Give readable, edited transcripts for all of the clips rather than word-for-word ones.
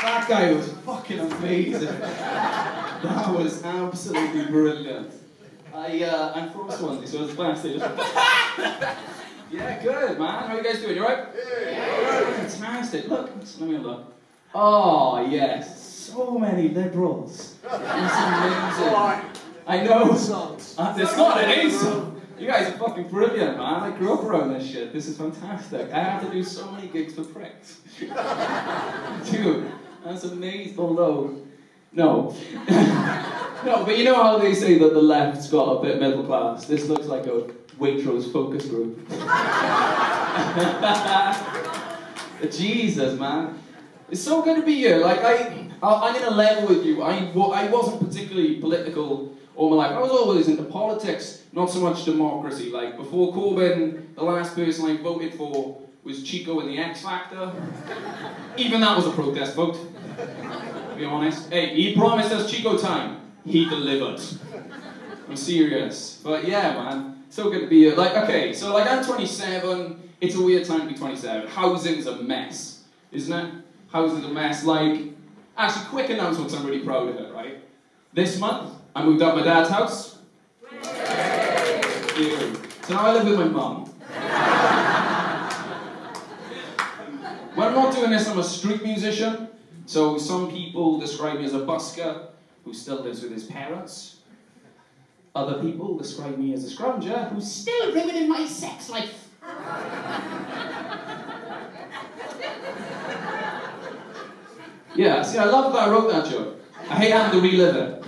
That guy was fucking amazing. That was absolutely brilliant. I'm from Swansea, so I was backstage. Yeah, good, man. How are you guys doing? You alright? Yeah. Fantastic. Look, let me have a look. Oh, yes. So many liberals. It's amazing. I know. It's not an insult. You guys are fucking brilliant, man. I grew up around this shit. This is fantastic. I have to do so many gigs for pricks. Dude, that's amazing. Although, no. No, but you know how they say that the left's got a bit middle class? This looks like a Waitrose focus group. Jesus, man. It's so good to be here. Like, I'm in a level with you. I wasn't particularly political all my life. I was always into politics, not so much democracy. Like, before Corbyn, the last person I voted for was Chico in the X Factor. Even that was a protest vote, to be honest. Hey, he promised us Chico time. He delivered. I'm serious. But yeah, man. So good to be here. Like, okay, so like I'm 27. It's a weird time to be 27. Housing's a mess, isn't it? Housing's a mess. Like, actually, quick announcement, I'm really proud of it, right? This month, I moved out of my dad's house. So now I live with my mum. When I'm not doing this, I'm a street musician. So some people describe me as a busker who still lives with his parents. Other people describe me as a scrounger who's still living in my sex life. Yeah, see, I love that I wrote that joke. I hate having to relive it.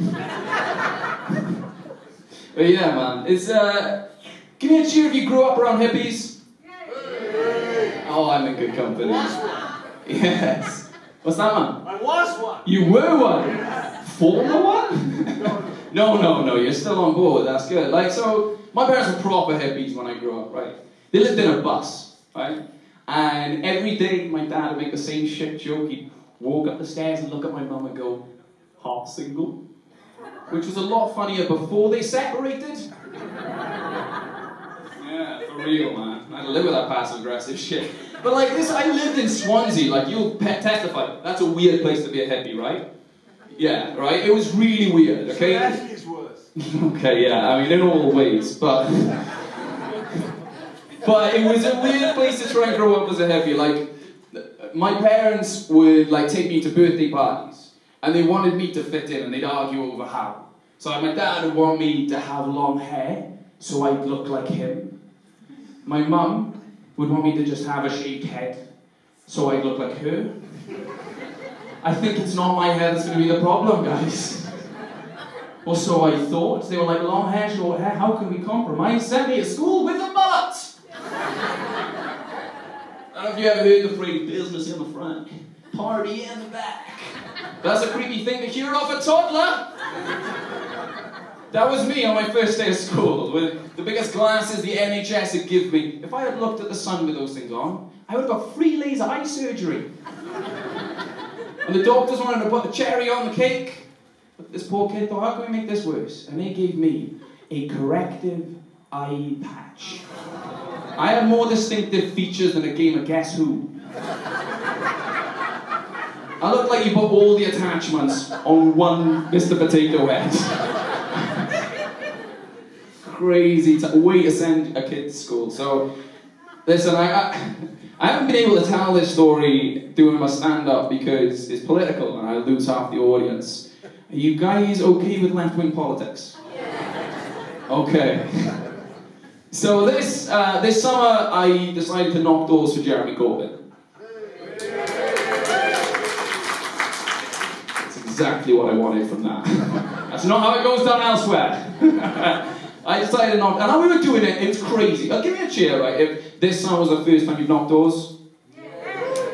But yeah, man, it's, give me a cheer if you grew up around hippies. Oh, I'm in good company. Yes. What's that, man? I was one. You were one? Former one? No, you're still on board, that's good. Like, so, my parents were proper hippies when I grew up, right? They lived in a bus, right? And every day, my dad would make the same shit joke. He'd walk up the stairs and look at my mum and go, half single? Which was a lot funnier before they separated. Yeah, for real, man. I had to live with that passive-aggressive shit. But like this, I lived in Swansea, like you'll testify, that's a weird place to be a hippie, right? Yeah, right? It was really weird, okay? Actually, worse. Okay, yeah, I mean, in all ways, but it was a weird place to try and grow up as a hippie. Like, my parents would like take me to birthday parties, and they wanted me to fit in, and they'd argue over how. So like, my dad would want me to have long hair, so I'd look like him. My mum would want me to just have a shaved head, so I'd look like her. I think it's not my hair that's going to be the problem, guys. Or so I thought. They were like, long hair, short hair, how can we compromise? Send me to school with a mullet! I don't know if you ever heard the phrase, business in the front, party in the back. That's a creepy thing to hear off a toddler! That was me on my first day of school, with the biggest glasses the NHS had given me. If I had looked at the sun with those things on, I would have got free laser eye surgery. And the doctors wanted to put the cherry on the cake. But this poor kid thought, how can we make this worse? And they gave me a corrective eye patch. I had more distinctive features than a game of Guess Who. I looked like you put all the attachments on one Mr. Potato Head. Crazy way to send a kid to school. So, listen, I haven't been able to tell this story doing my stand-up because it's political and I lose half the audience. Are you guys okay with left-wing politics? Okay. So this summer I decided to knock doors for Jeremy Corbyn. That's exactly what I wanted from that. That's not how it goes down elsewhere. I decided to knock, and we were doing it, it was crazy. Give me a cheer, right, if this summer was the first time you've knocked doors.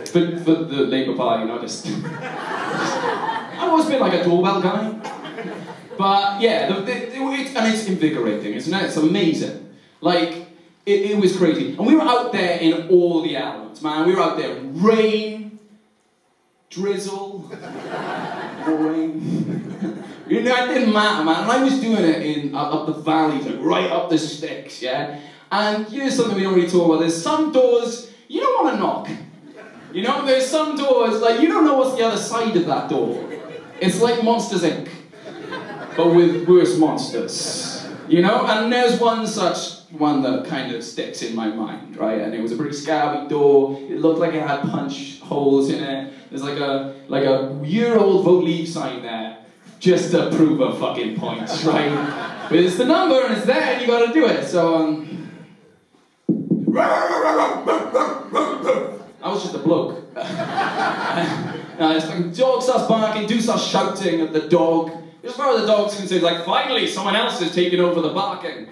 For the Labour Party, not just... I've always been like a doorbell guy. But yeah, and it's invigorating, isn't it? It's amazing. Like, it was crazy. And we were out there in all the elements, man. We were out there in rain, drizzle, rain. You know, it didn't matter, man. And I was doing it up the valleys, like right up the sticks, yeah? And here's something we don't really talk about. There's some doors you don't want to knock. You know, there's some doors, like, you don't know what's the other side of that door. It's like Monsters, Inc., but with worse monsters. You know? And there's one that kind of sticks in my mind, right? And it was a pretty scabby door. It looked like it had punch holes in it. There's like a year-old vote leave sign there, just to prove a fucking point, right? But it's the number and it's there and you gotta do it. So, I was just a bloke. It's like, dog starts barking, dude starts shouting at the dog. As far as the dog's concerned, like, finally, someone else is taking over the barking.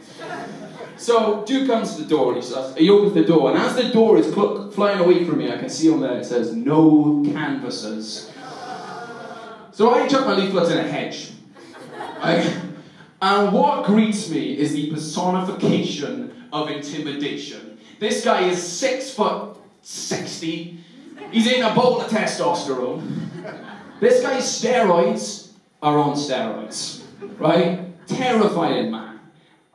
So, dude comes to the door and he opens the door, and as the door is flying away from me, I can see on there, it says, no canvassers. So I chuck my leaflets in a hedge. And what greets me is the personification of intimidation. This guy is 6'60". He's in a bowl of testosterone. This guy's steroids are on steroids, right? Terrifying man.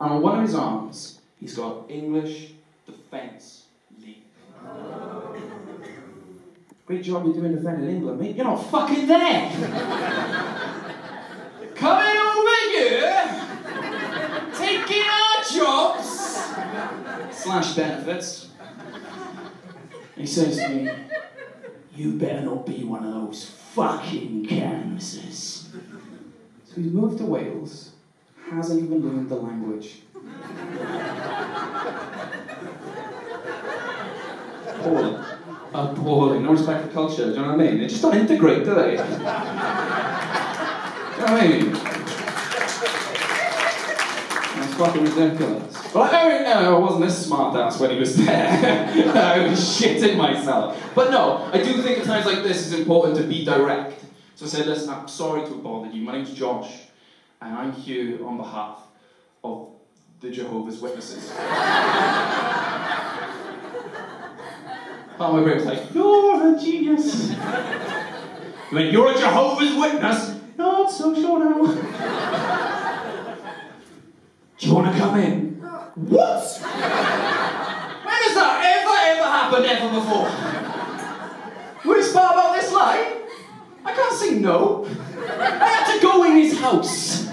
And on one of his arms, he's got English Defence League. Great job you're doing defending England, mate. You're not fucking there. Coming over here, taking our jobs, / benefits. He says to me, you better not be one of those fucking canvassers. So he's moved to Wales, hasn't even learned the language. Appalling. No respect for culture, do you know what I mean? They just don't integrate, do they? Do you know what I mean? That's fucking ridiculous. Well, I wasn't this smart ass when he was there. I was shitting myself. But no, I do think at times like this it's important to be direct. So I said, listen, I'm sorry to have bothered you. My name's Josh, and I'm here on behalf of the Jehovah's Witnesses. Part of my brain was like, you're a genius. He went, you're a Jehovah's Witness? Not so sure now. Do you want to come in? What? When has that ever happened ever before? Worst part about this line, I can't say no. I had to go in his house.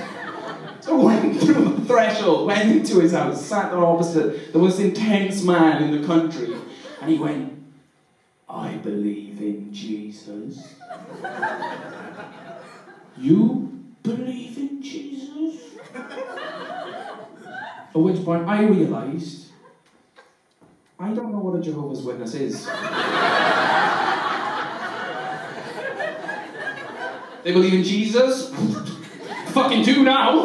So I went through the threshold, went into his house, sat there opposite the most intense man in the country, and he went, I believe in Jesus. You believe in Jesus? At which point I realised I don't know what a Jehovah's Witness is. They believe in Jesus? Fucking do now!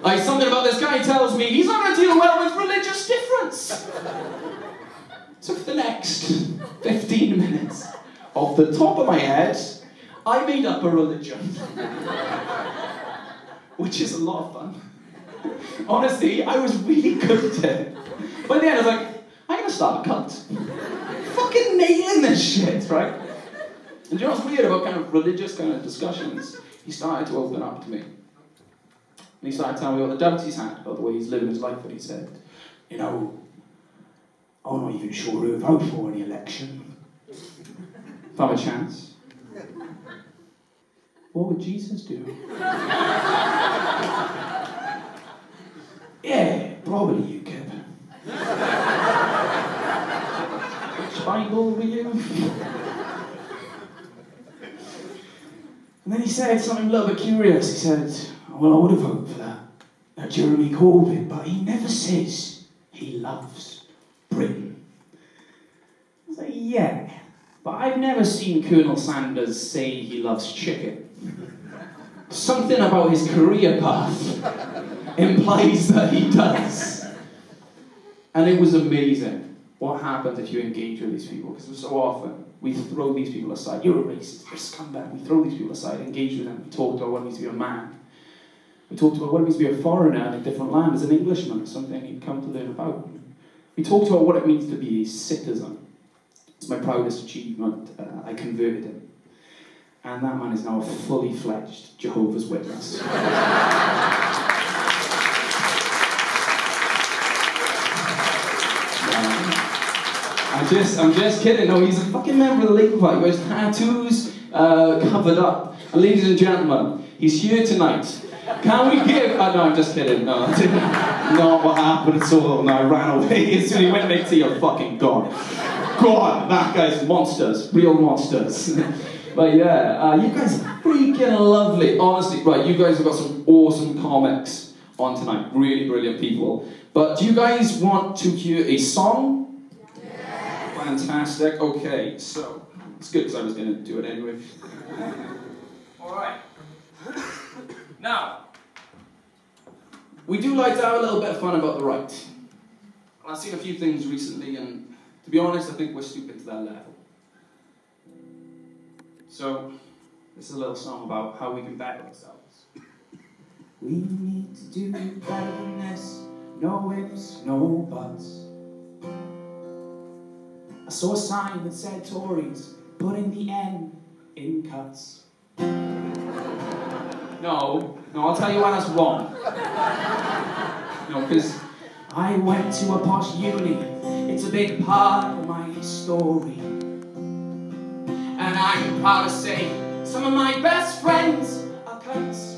Like, something about this guy tells me he's not going to deal well with religious difference. So for the next 15 minutes, off the top of my head, I made up a religion. Which is a lot of fun. Honestly, I was really good at it. By the end, I was like, I'm going to start a cult. Fucking nailing this shit, right? And do you know what's weird about kind of religious kind of discussions? He started to open up to me. And he started telling me what the doubts he's had about the way he's living his life. And he said, you know, I'm not even sure who to vote for in the election. If I have a chance, what would Jesus do? Yeah, probably you, Kip. Which Bible were you? And then he said something a little bit curious. He said, well, I would have voted for that Jeremy Corbyn, but he never says he loves Britain. I was like, yeah, but I've never seen Colonel Sanders say he loves chicken. Something about his career path implies that he does. And it was amazing what happens if you engage with these people, because so often we throw these people aside. You're a racist, you're a scumbag. We throw these people aside, engage with them, we talk about what it means to be a man. We talk about what it means to be a foreigner in a different land as an Englishman, or something you've come to learn about. We talked about what it means to be a citizen. It's my proudest achievement. I converted him. And that man is now a fully fledged Jehovah's Witness. I'm just kidding. No, he's a fucking member of the Labour Party. He wears tattoos covered up. And ladies and gentlemen, he's here tonight. Can we give... no, I'm just kidding. No, I didn't. Not what happened at all. No, I ran away as soon as he went next to your fucking God. God, that guy's monsters. Real monsters. But yeah, you guys are freaking lovely. Honestly, right, you guys have got some awesome comics on tonight. Really brilliant people. But do you guys want to hear a song? Yeah. Fantastic. Okay, so it's good because I was going to do it anyway. Alright. Now, we do like to have a little bit of fun about the right. I've seen a few things recently, and to be honest, I think we're stupid to that level. So, this is a little song about how we can better ourselves. We need to do better than this. No ifs, no buts. I saw a sign that said Tories putting the N in cuts. No, I'll tell you why that's wrong. No, because I went to a posh uni. It's a big part of my story. And I'm proud to say some of my best friends are cunts.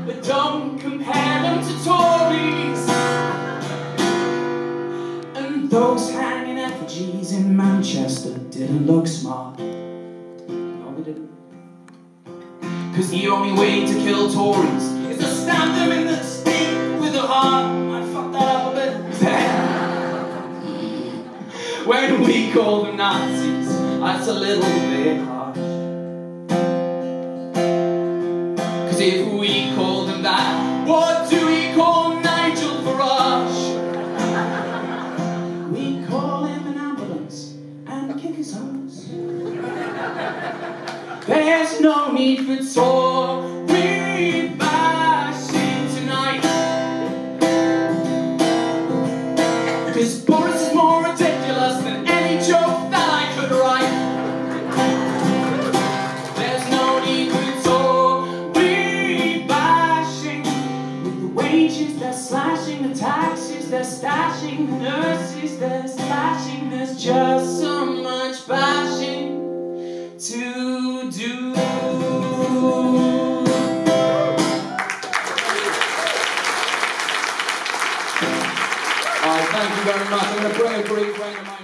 But don't compare them to Tories. And those hanging effigies in Manchester didn't look smart. No, they didn't. Cause the only way to kill Tories is to stab them in the stake with a heart. I fucked that up a bit there. When we call them Nazis, that's a little bit harsh. Cause if we call them that, what do we call Nigel Farage? We call him an ambulance and kick his ass. There's no need for Tory bashing tonight. Cause Boris is more ridiculous than any joke that I could write. There's no need for Tory bashing. With the wages they're slashing, the taxes they're stashing, the nurses they're slashing. There's just so much bashing to do. Thank you very much. I'm going to bring a brief friend of mine.